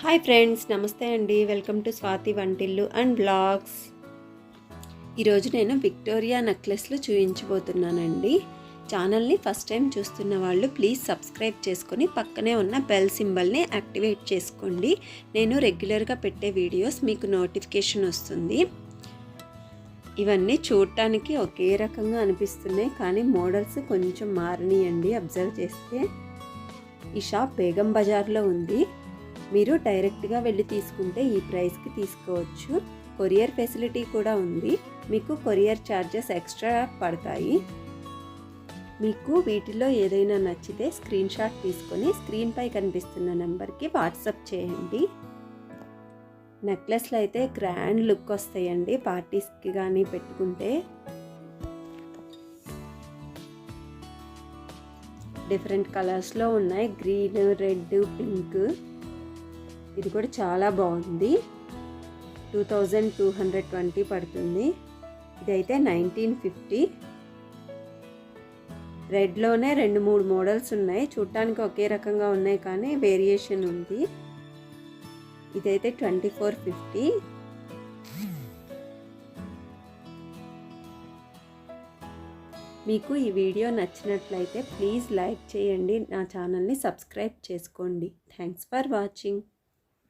Hi friends, నమస్తే అండి. Welcome to Swathi వంటిల్లు అండ్ బ్లాగ్స్. ఈరోజు నేను విక్టోరియా నెక్లెస్లు చూపించబోతున్నానండి. ఛానల్ని ఫస్ట్ టైం చూస్తున్న వాళ్ళు ప్లీజ్ సబ్స్క్రైబ్ చేసుకొని పక్కనే ఉన్న బెల్ సింబల్ని యాక్టివేట్ చేసుకోండి. నేను రెగ్యులర్గా పెట్టే వీడియోస్ మీకు నోటిఫికేషన్ వస్తుంది. ఇవన్నీ చూడటానికి ఒకే రకంగా అనిపిస్తున్నాయి, కానీ మోడల్స్ కొంచెం మారినాయండి. అబ్జర్వ్ చేస్తే ఈ షాప్ బేగం బజార్లో ఉంది. మీరు డైరెక్ట్గా వెళ్ళి తీసుకుంటే ఈ ప్రైస్కి తీసుకోవచ్చు. కొరియర్ ఫెసిలిటీ కూడా ఉంది. మీకు కొరియర్ ఛార్జెస్ ఎక్స్ట్రా పడతాయి. మీకు వీటిలో ఏదైనా నచ్చితే స్క్రీన్ షాట్ తీసుకొని స్క్రీన్పై కనిపిస్తున్న నెంబర్కి వాట్సాప్ చేయండి. నెక్లెస్లు అయితే గ్రాండ్ లుక్ వస్తాయండి పార్టీస్కి కానీ పెట్టుకుంటే. డిఫరెంట్ కలర్స్లో ఉన్నాయి, గ్రీన్, రెడ్, పింక్. ఇది కూడా చాలా బాగుంది. 2220 పడుతుంది. ఇదైతే 1950. రెడ్లోనే 2-3 మోడల్స్ ఉన్నాయి. చూడటానికి ఒకే రకంగా ఉన్నాయి, కానీ వేరియేషన్ ఉంది. ఇదైతే 2450. మీకు ఈ వీడియో నచ్చినట్లయితే ప్లీజ్ లైక్ చేయండి. నా ఛానల్ని సబ్స్క్రైబ్ చేసుకోండి. Thanks for watching.